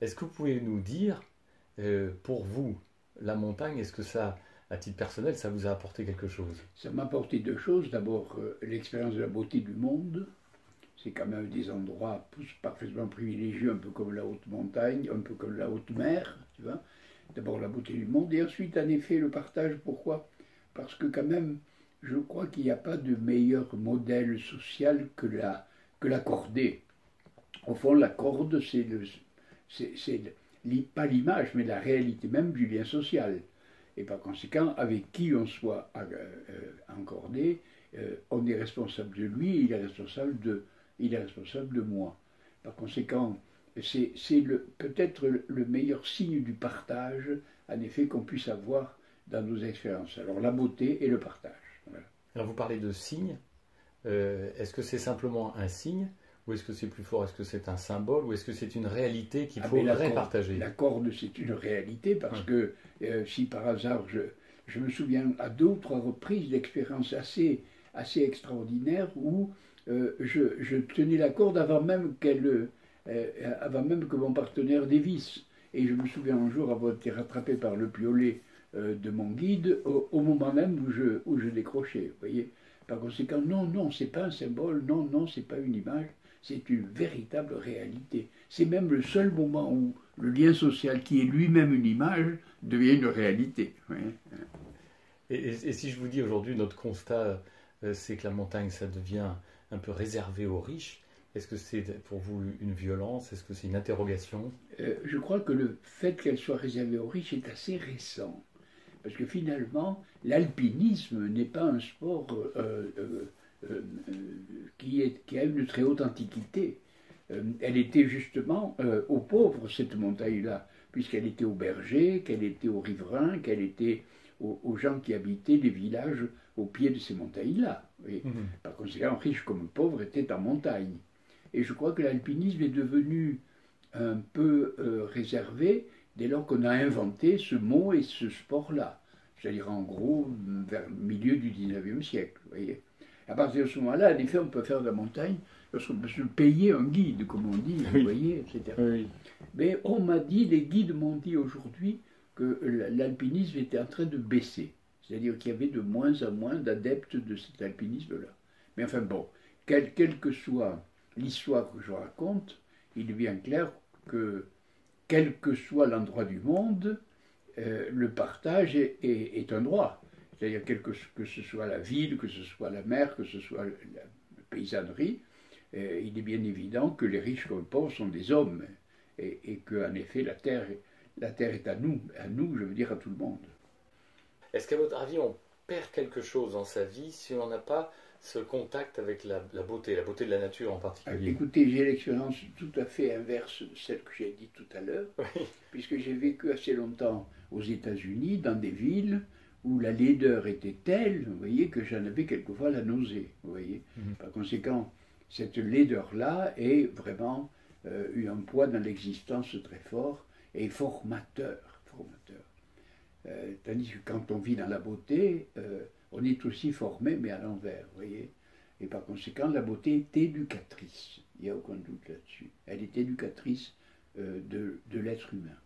Est-ce que vous pouvez nous dire, pour vous, la montagne, est-ce que ça, à titre personnel, ça vous a apporté quelque chose? Ça m'a apporté deux choses. D'abord, l'expérience de la beauté du monde. C'est quand même des endroits parfaitement privilégiés, un peu comme la haute montagne, un peu comme la haute mer, tu vois. D'abord la beauté du monde, et ensuite, en effet, le partage. Pourquoi? Parce que quand même, je crois qu'il n'y a pas de meilleur modèle social que la cordée. Au fond, la corde, pas l'image, mais la réalité même du lien social. Et par conséquent, avec qui on soit encordé, on est responsable de lui, il est responsable de moi. Par conséquent, c'est peut-être le meilleur signe du partage, en effet, qu'on puisse avoir dans nos expériences. Alors la beauté et le partage. Voilà. Alors vous parlez de signe. Est-ce que c'est simplement un signe ou est-ce que c'est plus fort? Est-ce que c'est un symbole ou est-ce que c'est une réalité qu'il Ah, mais faudrait partager? la corde, c'est une réalité parce Ouais. que si par hasard, je me souviens à deux ou trois reprises d'expériences assez extraordinaires où je tenais la corde avant même que mon partenaire dévisse. Et je me souviens un jour avoir été rattrapé par le piolet de mon guide au moment même où je décrochais. Vous voyez. Par conséquent, non, non, c'est pas un symbole, non, non, c'est pas une image, c'est une véritable réalité. C'est même le seul moment où le lien social, qui est lui-même une image, devient une réalité. Oui. Et si je vous dis aujourd'hui, notre constat, c'est que la montagne, ça devient un peu réservé aux riches, est-ce que c'est pour vous une violence? Est-ce que c'est une interrogation? Je crois que le fait qu'elle soit réservée aux riches est assez récent. Parce que finalement, l'alpinisme n'est pas un sport euh, qui a une très haute antiquité. Elle était justement aux pauvres, cette montagne-là, puisqu'elle était aux bergers, qu'elle était aux riverains, qu'elle était aux gens qui habitaient les villages au pied de ces montagnes-là. Mhm. Par conséquent, riches comme pauvres étaient en montagne. Et je crois que l'alpinisme est devenu un peu réservé dès lors qu'on a inventé ce mot et ce sport-là. C'est-à-dire en gros vers le milieu du 19e siècle. Vous voyez. À partir de ce moment-là, en effet, on peut faire de la montagne lorsqu'on peut se payer un guide, comme on dit, vous Oui, voyez, etc. oui. Mais on m'a dit, les guides m'ont dit aujourd'hui que l'alpinisme était en train de baisser. C'est-à-dire qu'il y avait de moins en moins d'adeptes de cet alpinisme-là. Mais enfin bon, quelle que soit l'histoire que je raconte, il est bien clair que, quel que soit l'endroit du monde, le partage est un droit. C'est-à-dire que ce soit la ville, que ce soit la mer, que ce soit la paysannerie, il est bien évident que les riches comme les pauvres sont des hommes et qu'en effet la terre est à nous, je veux dire à tout le monde. Est-ce qu'à votre avis, on perd quelque chose dans sa vie si on n'a pas ce contact avec la beauté de la nature en particulier? Écoutez, j'ai l'expérience tout à fait inverse de celle que j'ai dit tout à l'heure, Oui. puisque j'ai vécu assez longtemps aux États-Unis, dans des villes où la laideur était telle, vous voyez, que j'en avais quelquefois la nausée, vous voyez. Mhm. Par conséquent, cette laideur-là est vraiment eu un poids dans l'existence très fort et formateur, formateur. Tandis que quand on vit dans la beauté, on est aussi formé, mais à l'envers, vous voyez. Et par conséquent, la beauté est éducatrice, il n'y a aucun doute là-dessus. Elle est éducatrice de l'être humain.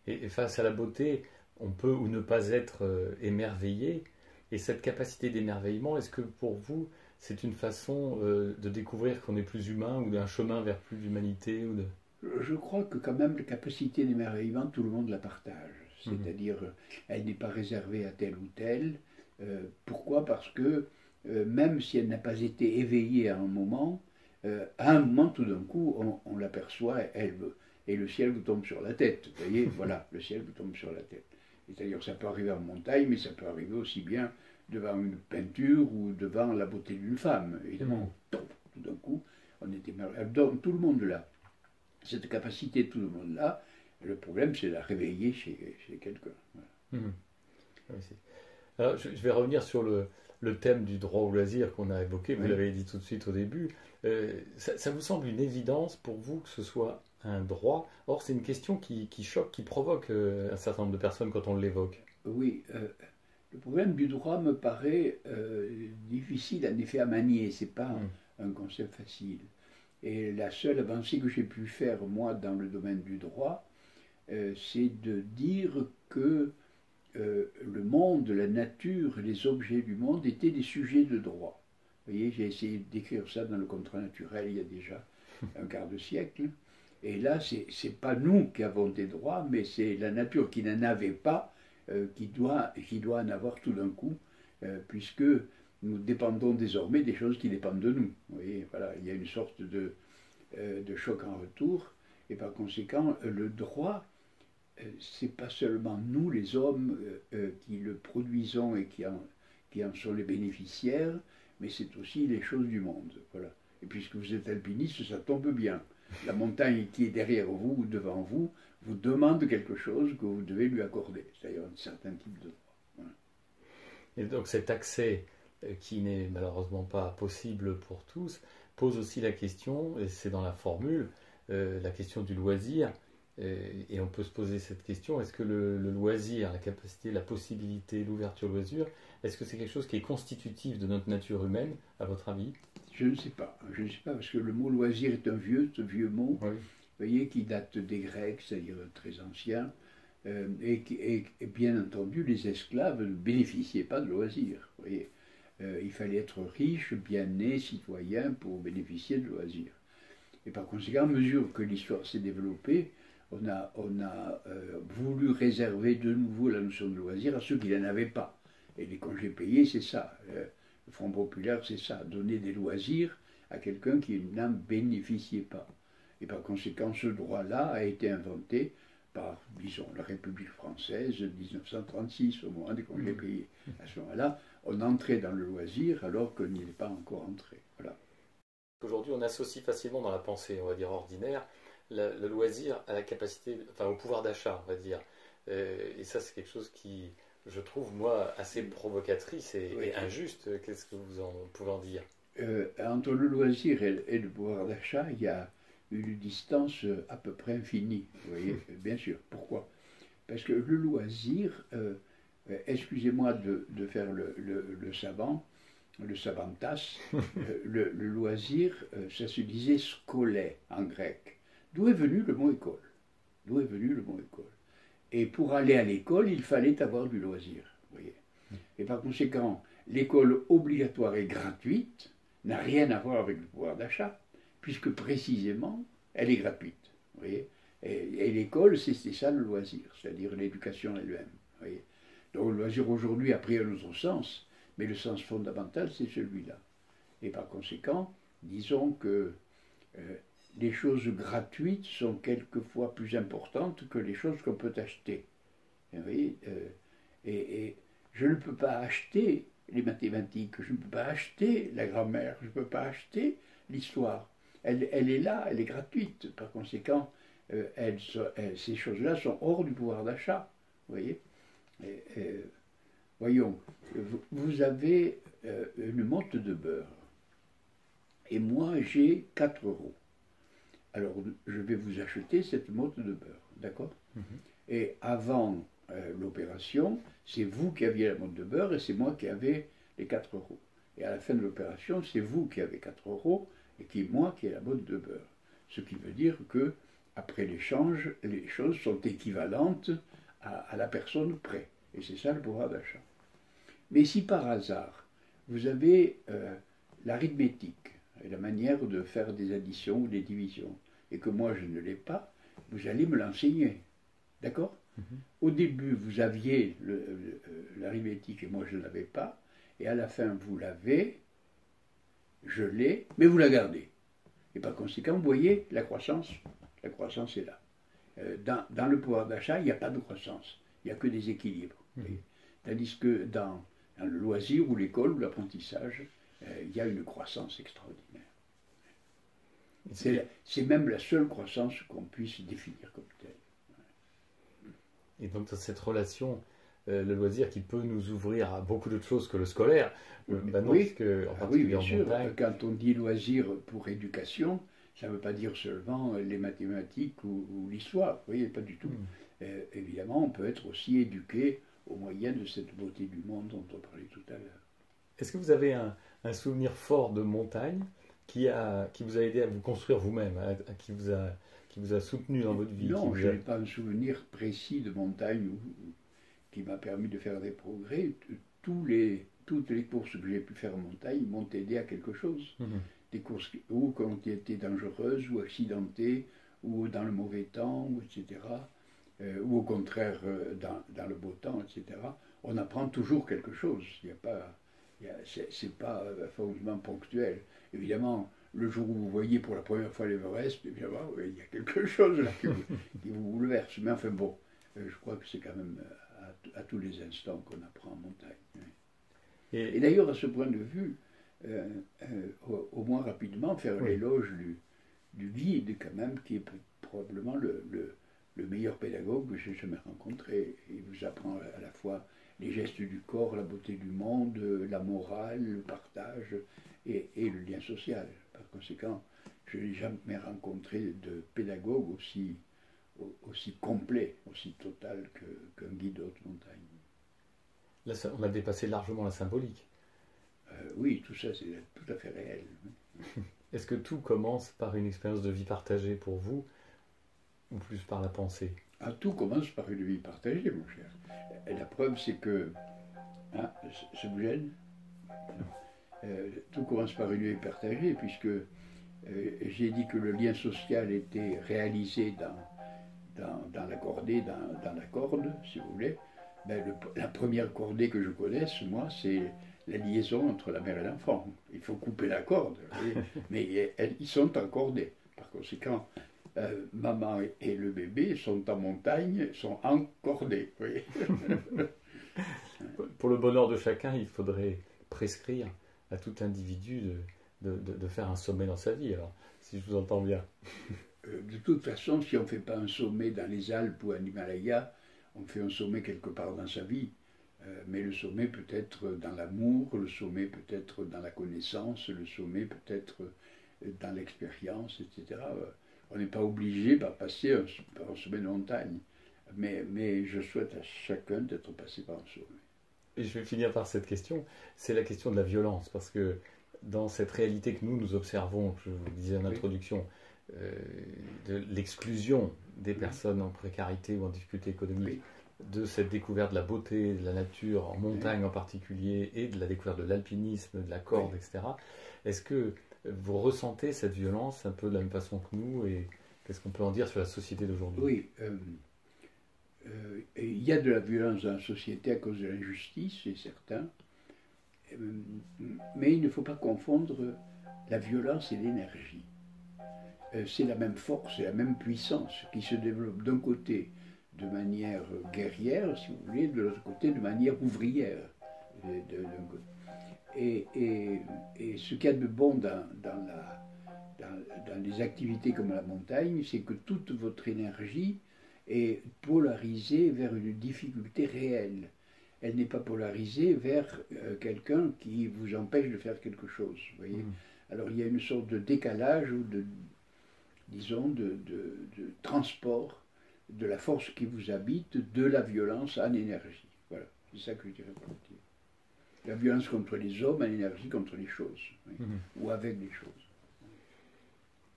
Et face à la beauté, on peut ou ne pas être émerveillé. Et cette capacité d'émerveillement, est-ce que pour vous, c'est une façon de découvrir qu'on est plus humain ou d'un chemin vers plus d'humanité ou de... Je crois que quand même la capacité d'émerveillement, tout le monde la partage. Mhm. C'est-à-dire, elle n'est pas réservée à tel ou tel. Pourquoi? Parce que même si elle n'a pas été éveillée à un moment, tout d'un coup, on l'aperçoit, et le ciel vous tombe sur la tête. Vous voyez, voilà, le ciel vous tombe sur la tête. C'est-à-dire, ça peut arriver en montagne, mais ça peut arriver aussi bien devant une peinture ou devant la beauté d'une femme. Mhm. Évidemment, tout d'un coup, on est émerveillé. Donc, tout le monde là, cette capacité, tout le monde là, le problème, c'est de la réveiller chez quelqu'un. Voilà. Mhm. Oui, alors, je vais revenir sur le thème du droit au loisir qu'on a évoqué, vous Oui. l'avez dit tout de suite au début. Ça vous semble une évidence pour vous que ce soit un droit? Or, c'est une question qui choque, qui provoque un certain nombre de personnes quand on l'évoque. Oui, le problème du droit me paraît difficile en effet à manier. C'est pas Mhm. un concept facile. Et la seule avancée que j'ai pu faire, moi, dans le domaine du droit, c'est de dire que le monde, la nature, les objets du monde étaient des sujets de droit. Vous voyez, j'ai essayé d'écrire ça dans le contrat naturel il y a déjà un quart de siècle. Et là, c'est pas nous qui avons des droits, mais c'est la nature qui n'en avait pas, qui doit en avoir tout d'un coup, puisque nous dépendons désormais des choses qui dépendent de nous. Vous voyez, voilà, il y a une sorte de choc en retour, et par conséquent, le droit, c'est pas seulement nous, les hommes, qui le produisons et qui en sont les bénéficiaires, mais c'est aussi les choses du monde. Voilà. Et puisque vous êtes alpiniste, ça tombe bien. La montagne qui est derrière vous ou devant vous vous demande quelque chose que vous devez lui accorder, c'est-à-dire un certain type de droit. Voilà. Et donc cet accès qui n'est malheureusement pas possible pour tous pose aussi la question, et c'est dans la formule, la question du loisir. Et on peut se poser cette question, est-ce que le loisir, la capacité, la possibilité, l'ouverture au loisir, est-ce que c'est quelque chose qui est constitutif de notre nature humaine, à votre avis? Je ne sais pas, parce que le mot loisir est un vieux mot, Oui. vous voyez, qui date des Grecs, c'est-à-dire très ancien, et bien entendu, les esclaves ne bénéficiaient pas de loisirs, vous voyez. Il fallait être riche, bien né, citoyen pour bénéficier de loisirs. Et par conséquent, à mesure que l'histoire s'est développée, on a voulu réserver de nouveau la notion de loisir à ceux qui n'en avaient pas. Et les congés payés, c'est ça. Le Front populaire, c'est ça. Donner des loisirs à quelqu'un qui n'en bénéficiait pas. Et par conséquent, ce droit-là a été inventé par, disons, la République française de 1936, au moment des congés payés. À ce moment-là, on entrait dans le loisir alors qu'on n'y est pas encore entré. Voilà. Aujourd'hui, on associe facilement dans la pensée, on va dire ordinaire, le loisir à la capacité, enfin au pouvoir d'achat, on va dire. Et ça, c'est quelque chose qui, je trouve, moi, assez provocatrice et injuste. Qu'est-ce que vous en pouvez en dire? Entre le loisir et le pouvoir d'achat, il y a une distance à peu près infinie, vous voyez, bien sûr. Pourquoi? Parce que le loisir, excusez-moi de faire le savant, le savantas, le loisir, ça se disait scolé en grec. D'où est venu le mot école? D'où est venu le mot école? Et pour aller à l'école, il fallait avoir du loisir, vous voyez. Et par conséquent, l'école obligatoire et gratuite n'a rien à voir avec le pouvoir d'achat, puisque précisément, elle est gratuite, vous voyez. Et l'école, c'est ça le loisir, c'est-à-dire l'éducation elle-même, vous voyez. Donc le loisir aujourd'hui a pris un autre sens, mais le sens fondamental, c'est celui-là. Et par conséquent, disons que les choses gratuites sont quelquefois plus importantes que les choses qu'on peut acheter. Vous voyez, et je ne peux pas acheter les mathématiques, je ne peux pas acheter la grammaire, je ne peux pas acheter l'histoire. Elle est là, elle est gratuite. Par conséquent, ces choses-là sont hors du pouvoir d'achat. Vous voyez. Voyons, vous avez une motte de beurre. Et moi, j'ai 4 euros. Alors, je vais vous acheter cette motte de beurre, d'accord? Et avant l'opération, c'est vous qui aviez la motte de beurre et c'est moi qui avais les 4 euros. Et à la fin de l'opération, c'est vous qui avez 4 euros et moi qui ai la motte de beurre. Ce qui veut dire que, après l'échange, les choses sont équivalentes à la personne près. Et c'est ça le pouvoir d'achat. Mais si par hasard, vous avez l'arithmétique, et la manière de faire des additions ou des divisions, et que moi je ne l'ai pas, vous allez me l'enseigner. D'accord? Au début, vous aviez l'arithmétique et moi je ne l'avais pas, et à la fin, vous l'avez, je l'ai, mais vous la gardez. Et par conséquent, vous voyez, la croissance est là. Dans le pouvoir d'achat, il n'y a pas de croissance, il n'y a que des équilibres. Tandis que dans le loisir ou l'école ou l'apprentissage, il y a une croissance extraordinaire. C'est même la seule croissance qu'on puisse définir comme telle. Et donc, dans cette relation, le loisir qui peut nous ouvrir à beaucoup d'autres choses que le scolaire, maintenant, oui, oui, bien sûr. Quand on dit loisir pour éducation, ça ne veut pas dire seulement les mathématiques ou l'histoire. Vous voyez, pas du tout. Évidemment, on peut être aussi éduqué au moyen de cette beauté du monde dont on parlait tout à l'heure. Est-ce que vous avez un souvenir fort de montagne qui vous a aidé à vous construire vous-même, qui vous a soutenu dans votre vie? Non, je n'ai pas un souvenir précis de montagne qui m'a permis de faire des progrès. Toutes les courses que j'ai pu faire en montagne m'ont aidé à quelque chose. Des courses ou qui ont été dangereuses ou accidentées ou dans le mauvais temps, etc. Ou au contraire dans le beau temps, etc. On apprend toujours quelque chose. C'est pas forcément ponctuel. Évidemment, le jour où vous voyez pour la première fois l'Everest, évidemment, il y a quelque chose là qui vous bouleverse. Mais enfin bon, je crois que c'est quand même à tous les instants qu'on apprend en montagne. Et d'ailleurs, à ce point de vue, au moins rapidement, faire l'éloge du guide, quand même, qui est probablement le meilleur pédagogue que j'ai jamais rencontré. Il vous apprend à la fois les gestes du corps, la beauté du monde, la morale, le partage et le lien social. Par conséquent, je n'ai jamais rencontré de pédagogue aussi complet, aussi total qu'un guide de haute montagne. Là, on a dépassé largement la symbolique. Oui, tout ça, c'est tout à fait réel. Est-ce que tout commence par une expérience de vie partagée pour vous, ou plus par la pensée? Tout commence par une vie partagée, mon cher. Et la preuve, c'est que... ça vous gêne? Tout commence par une vie partagée, puisque j'ai dit que le lien social était réalisé dans la cordée, dans la corde, si vous voulez. La première cordée que je connaisse, moi, c'est la liaison entre la mère et l'enfant. Il faut couper la corde, mais ils sont encordés. Par conséquent, maman et le bébé sont en montagne, sont encordés. Pour le bonheur de chacun, il faudrait prescrire à tout individu de faire un sommet dans sa vie, alors, si je vous entends bien. De toute façon, si on ne fait pas un sommet dans les Alpes ou en Himalaya, on fait un sommet quelque part dans sa vie. Mais le sommet peut être dans l'amour, le sommet peut être dans la connaissance, le sommet peut être dans l'expérience, etc. On n'est pas obligé de passer par un sommet de montagne. Mais je souhaite à chacun d'être passé par un sommet. Et je vais finir par cette question. C'est la question de la violence, parce que dans cette réalité que nous observons, je vous disais en introduction, de l'exclusion des personnes en précarité ou en difficulté économique, de cette découverte de la beauté de la nature, en montagne en particulier, et de la découverte de l'alpinisme, de la corde, etc. Est-ce que vous ressentez cette violence un peu de la même façon que nous, et qu'est-ce qu'on peut en dire sur la société d'aujourd'hui? Oui, il y a de la violence dans la société à cause de l'injustice, c'est certain, mais il ne faut pas confondre la violence et l'énergie. C'est la même force et la même puissance qui se développe d'un côté de manière guerrière, si vous voulez, de l'autre côté de manière ouvrière. Et ce qu'il y a de bon dans les activités comme la montagne, c'est que toute votre énergie est polarisée vers une difficulté réelle. Elle n'est pas polarisée vers quelqu'un qui vous empêche de faire quelque chose. Vous voyez. Alors il y a une sorte de décalage ou disons, de transport de la force qui vous habite, de la violence en énergie. Voilà, c'est ça que je dirais par dire. La violence contre les hommes, en énergie contre les choses, ou avec les choses.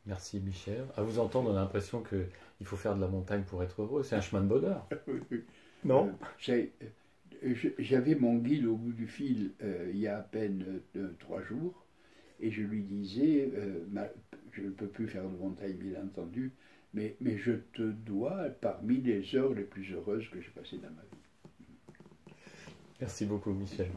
Merci Michel. À vous entendre, on a l'impression qu'il faut faire de la montagne pour être heureux. C'est un chemin de bonheur. Non j'avais mon guide au bout du fil il y a à peine 3 jours, et je lui disais, je ne peux plus faire de montagne bien entendu, mais je te dois parmi les heures les plus heureuses que j'ai passées dans ma vie. Merci beaucoup Michel.